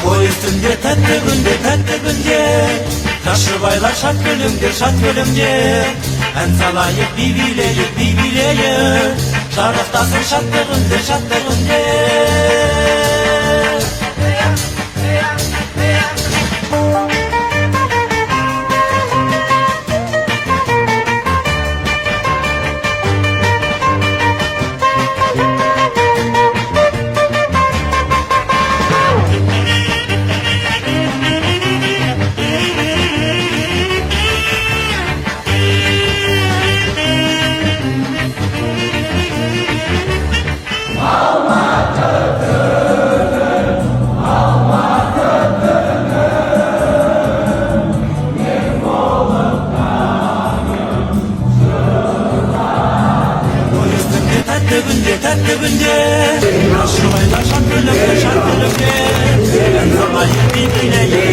Boy üstünde tatlı günde Taşı baylar şat gölümde En salayık bibileyik Şarıftasın şattığındı Tatlı günde Taşı baylar şat gölümde En salayık bibileyik